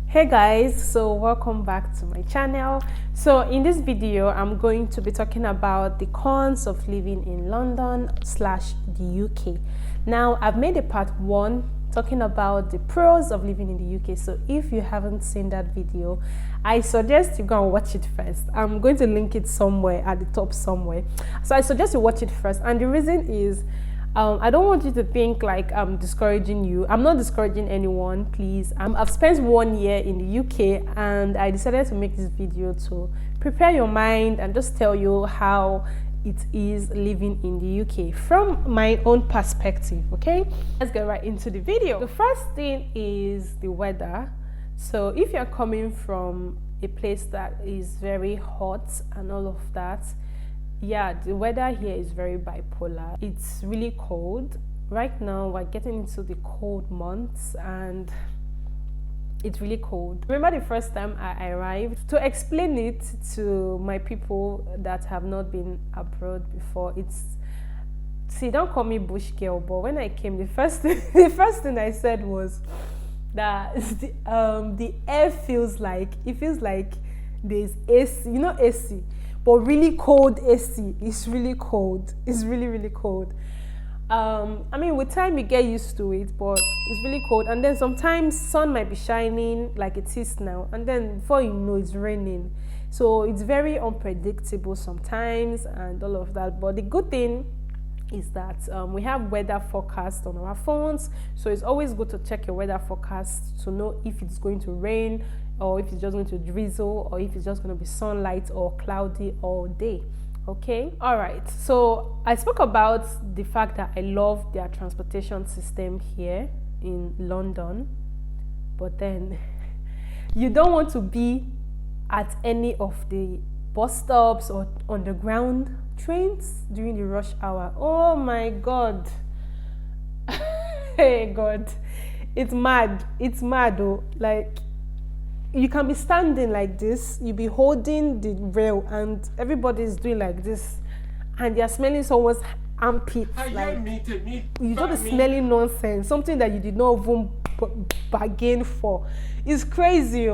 Hey guys, so welcome back to my channel. So in this video I'm going to be talking about the cons of living in London slash the UK. Now I've made a part 1 talking about the pros of living in the UK, so if you haven't seen that video, I suggest you go and watch it first. I'm going to link it somewhere at the top somewhere, so I suggest you watch it first. And the reason is I don't want you to think like I'm discouraging you. I'm not discouraging anyone, please. I've spent 1 year in the UK and I decided to make this video to prepare your mind and just tell you how it is living in the UK from my own perspective, okay? Let's get right into the video. The first thing is the weather. So if you're coming from a place that is very hot and all of that, yeah, the weather here is very bipolar. It's really cold. Right now we're getting into the cold months and it's really cold. Remember the first time I arrived? To explain it to my people that have not been abroad before, see, don't call me bush girl, but when I came, the first thing I said was that the air feels like there's AC, you know, AC, but really cold AC. It's really cold. It's really cold. I mean, with time you get used to it, but it's really cold. And then sometimes sun might be shining like it is now, and then before you know it's raining. So it's very unpredictable sometimes and all of that. But the good thing is that we have weather forecast on our phones, so it's always good to check your weather forecast to know if it's going to rain, or if it's just going to drizzle, or if it's just going to be sunlight or cloudy all day. Okay, all right, so I spoke about the fact that I love their transportation system here in London, but then you don't want to be at any of the bus stops or underground trains during the rush hour. Oh my god. Hey god, it's mad though. Like, you can be standing like this, you be holding the rail and everybody is doing like this and they're smelling someone's armpit. Like, you don't be smelling nonsense, something that you did not even bargain for. It's crazy.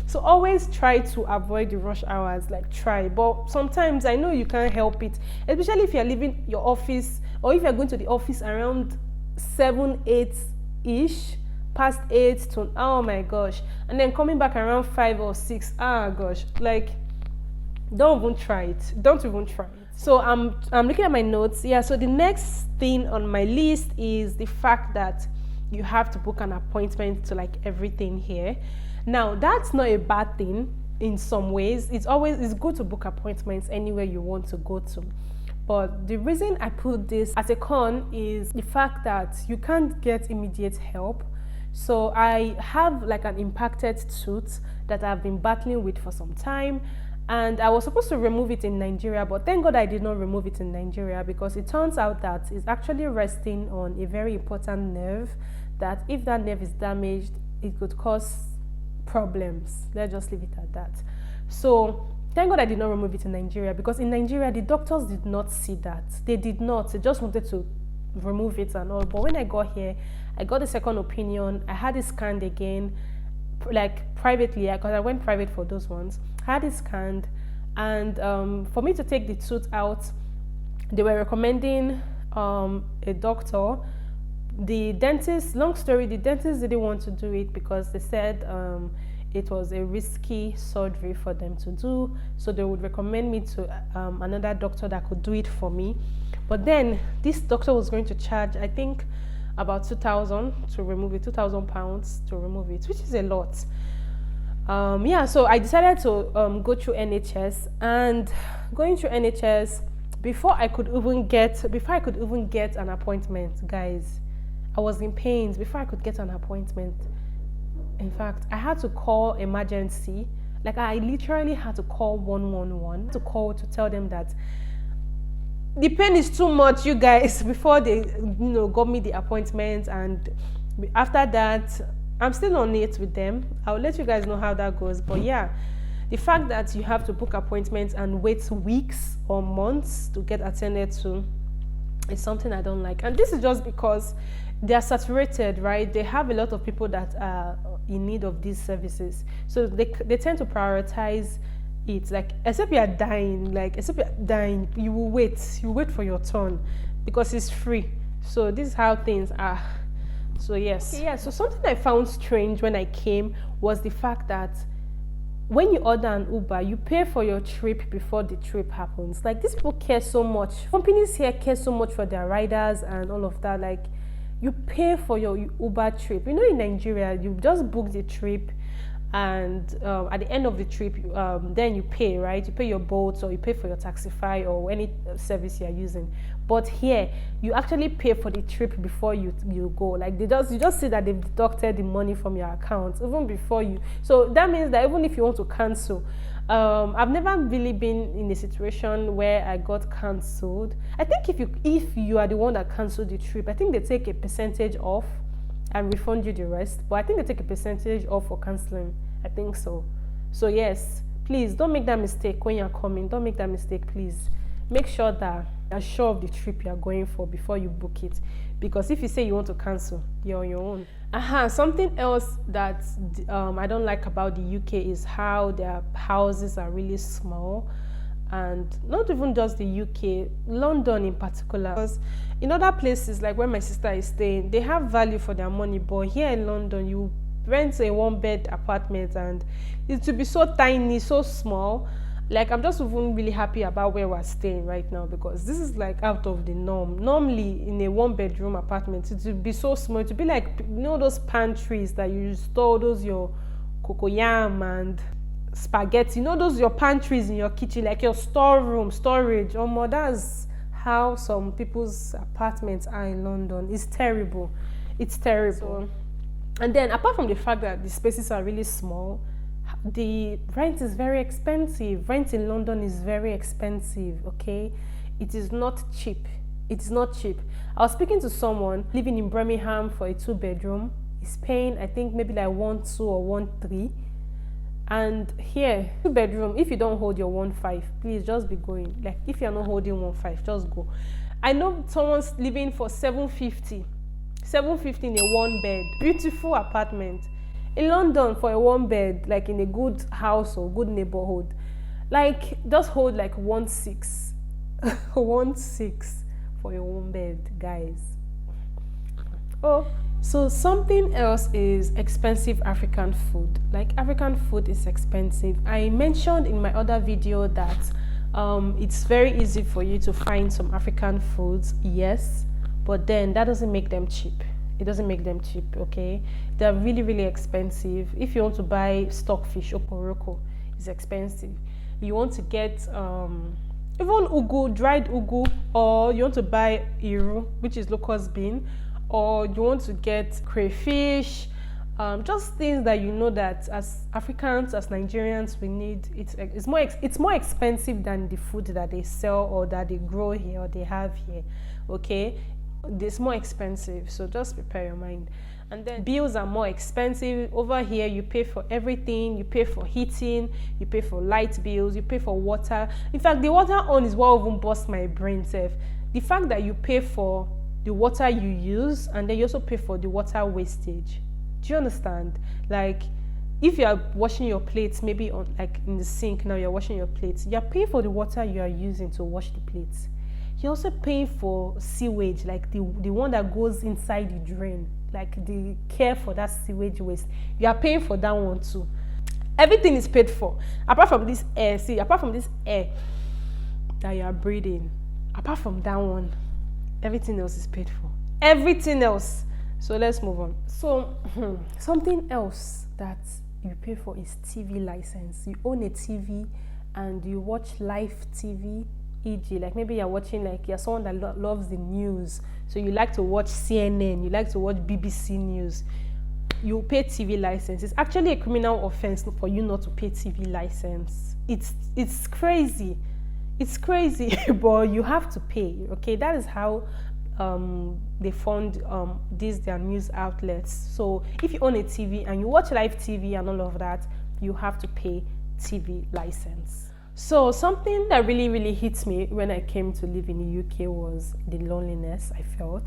So always try to avoid the rush hours, like try. But sometimes I know you can't help it, especially if you're leaving your office, or if you're going to the office around 7, 8-ish, past 8 to, oh my gosh, and then coming back around 5 or 6. Gosh, like, don't even try it. So I'm looking at my notes. Yeah, so the next thing on my list is the fact that you have to book an appointment to like everything here. Now that's not a bad thing in some ways. It's good to book appointments anywhere you want to go to. But the reason I put this as a con is the fact that you can't get immediate help. So I have like an impacted tooth that I've been battling with for some time, and I was supposed to remove it in Nigeria, but thank God I did not remove it in Nigeria, because it turns out that it's actually resting on a very important nerve that if that nerve is damaged, it could cause problems. Let's just leave it at that. So thank God I did not remove it in Nigeria, because in Nigeria the doctors did not see that. They did not. They just wanted to remove it and all. But when I got here, I got a second opinion. I had it scanned again, like privately, because I went private for those ones. I had it scanned, and for me to take the tooth out, they were recommending a doctor. The dentist, long story, the dentist didn't want to do it because they said it was a risky surgery for them to do, so they would recommend me to another doctor that could do it for me. But then this doctor was going to charge, I think, about 2,000 to remove it, £2,000 to remove it, which is a lot. Yeah, so I decided to go through NHS, and going through NHS, before I could even get an appointment, guys, I was in pains before I could get an appointment. In fact, I had to call emergency. Like, I literally had to call 111 to tell them that the pain is too much, you guys, before they got me the appointment. And after that, I'm still on it with them. I'll let you guys know how that goes. But yeah, the fact that you have to book appointments and wait weeks or months to get attended to is something I don't like. And this is just because they are saturated, right? They have a lot of people that are in need of these services, so they tend to prioritize it. Like, except you are dying, you wait for your turn because it's free. So this is how things are. So yes. Okay, yeah. So something I found strange when I came was the fact that when you order an Uber, you pay for your trip before the trip happens. Like, these people care so much. Companies here care so much for their riders and all of that. Like, you pay for your Uber trip. You know, in Nigeria, you just book the trip, and at the end of the trip, then you pay, right? You pay your boat, or you pay for your Taxify or any service you are using. But here, you actually pay for the trip before you go. Like, you just see that they've deducted the money from your account even before you. So that means that even if you want to cancel, I've never really been in a situation where I got cancelled. I think if you are the one that cancelled the trip, I think they take a percentage off and refund you the rest. But I think they take a percentage off for cancelling. I think so. So yes, please don't make that mistake when you're coming. Don't make that mistake, please. Make sure that you're sure of the trip you're going for before you book it. Because if you say you want to cancel, you're on your own. Something else that I don't like about the UK is how their houses are really small. And not even just the UK, London in particular. Because in other places, like where my sister is staying, they have value for their money. But here in London, you rent a one-bed apartment and it will be so tiny, so small. Like, I'm just even really happy about where we're staying right now, because this is like out of the norm. Normally, in a one-bedroom apartment, it would be so small. It would be like, you know, those pantries that you store your cocoyam and spaghetti. You know, those your pantries in your kitchen, like your storage. That's how some people's apartments are in London. It's terrible. It's terrible. So, and then, apart from the fact that the spaces are really small, the rent is very expensive. Rent in London is very expensive, okay? It is not cheap. It's not cheap. I was speaking to someone living in Birmingham for a 2-bedroom. He's paying, I think, maybe like 1.2 or 1.3. And here, 2-bedroom, if you don't hold your 1.5, please just be going. Like, if you're not holding 1.5, just go. I know someone's living for 750 in a 1-bed, beautiful apartment. In London, for a 1-bed, like in a good house or good neighborhood, like, just hold like 1.6. 1.6 for a 1-bed, guys. Oh, so something else is expensive African food. Like, African food is expensive. I mentioned in my other video that it's very easy for you to find some African foods, yes, but then that doesn't make them cheap. It doesn't make them cheap, okay? They're really, really expensive. If you want to buy stockfish, oporoko, it's expensive. You want to get even ugu, dried ugu, or you want to buy iru, which is locust bean, or you want to get crayfish, just things that you know that as Africans, as Nigerians, we need. It's more expensive than the food that they sell or that they grow here or they have here, okay? It's more expensive, so just prepare your mind. And then bills are more expensive. Over here, you pay for everything. You pay for heating, you pay for light bills, you pay for water. In fact, the water on is what even burst my brain, Seth. The fact that you pay for the water you use, and then you also pay for the water wastage. Do you understand? Like, if you are washing your plates, maybe on, like, in the sink now, you're washing your plates, you're paying for the water you are using to wash the plates. You're also paying for sewage, like the one that goes inside the drain, like the care for that sewage waste. You are paying for that one too. Everything is paid for. Apart from this air that you are breathing, apart from that one, everything else is paid for. Everything else. So let's move on. So something else that you pay for is TV license. You own a TV and you watch live TV. E.g., like maybe you're watching, like you're someone that loves the news, so you like to watch CNN, you like to watch BBC News, you pay TV license. It's actually a criminal offense for you not to pay TV license. It's crazy. It's crazy, but you have to pay, okay? That is how they fund their news outlets. So if you own a TV and you watch live TV and all of that, you have to pay TV license. So something that really, really hit me when I came to live in the UK was the loneliness I felt.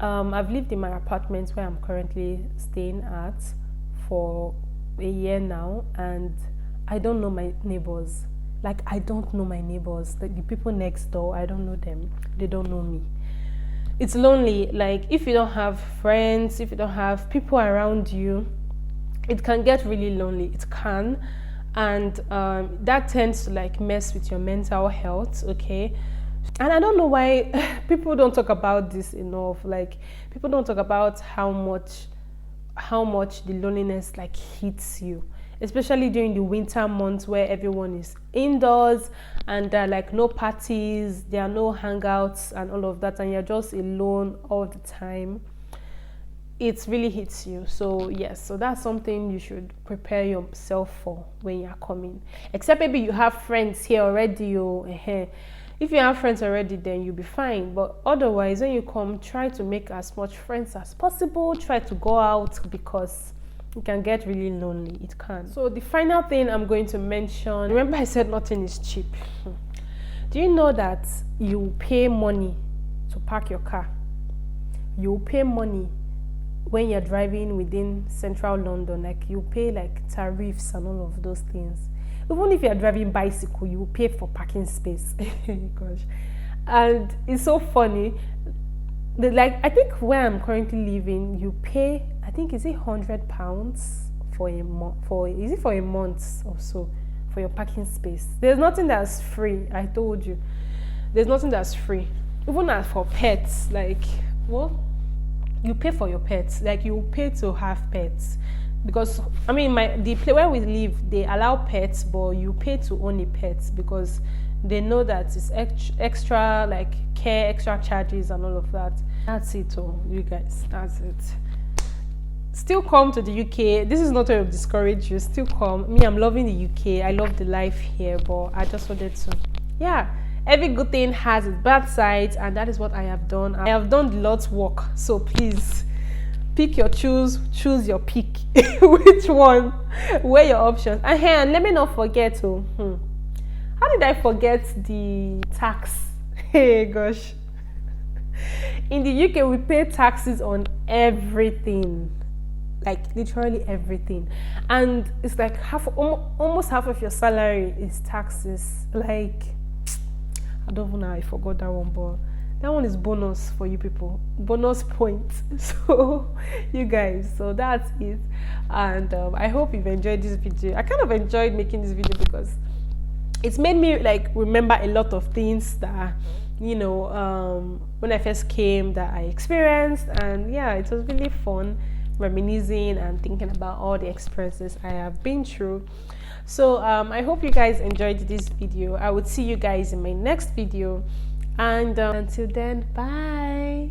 I've lived in my apartment where I'm currently staying at for a year now, and I don't know my neighbors. Like, I don't know my neighbors. Like, the people next door, I don't know them. They don't know me. It's lonely. Like, if you don't have friends, if you don't have people around you, it can get really lonely. It can. And that tends to like mess with your mental health, okay? And I don't know why people don't talk about this enough. Like, people don't talk about how much the loneliness like hits you, especially during the winter months where everyone is indoors and there are like no parties, there are no hangouts and all of that, and you're just alone all the time. It really hits you. So yes, so that's something you should prepare yourself for when you're coming, except maybe you have friends here already. If you have friends already, then you'll be fine, but otherwise when you come, try to make as much friends as possible. Try to go out, because it can get really lonely. It can. So the final thing I'm going to mention, remember I said nothing is cheap. Do you know that you pay money to park your car? You pay money when you're driving within central London. Like, you pay like tariffs and all of those things. Even if you're driving bicycle, you pay for parking space. Gosh. And it's so funny. Like, I think where I'm currently living, you pay, I think, is it £100 for a month, for a month or so, for your parking space. There's nothing that's free. I told you, there's nothing that's free. Even as for pets, like, well, you pay for your pets. Like, you pay to have pets, because I mean, the place where we live, they allow pets, but you pay to own a pet, because they know that it's extra like care, extra charges and all of that. That's it. Oh, you guys, that's it. Still come to the UK. This is not to discourage you. Still come. Me, I'm loving the UK. I love the life here, but I just wanted to, yeah. Every good thing has its bad sides, and that is what I have done. I have done the Lord's work. So please, pick your choose your pick. Which one? Weigh your options. And let me not forget. How did I forget the tax? Hey gosh. In the UK, we pay taxes on everything. Like, literally everything. And it's like almost half of your salary is taxes. Like, I don't know, I forgot that one, but that one is bonus for you people. Bonus points. So, you guys, so that's it. And I hope you've enjoyed this video. I kind of enjoyed making this video because it's made me like remember a lot of things that, you know, when I first came, that I experienced. And yeah, it was really fun reminiscing and thinking about all the experiences I have been through. So I hope you guys enjoyed this video. I would see you guys in my next video, and until then, bye.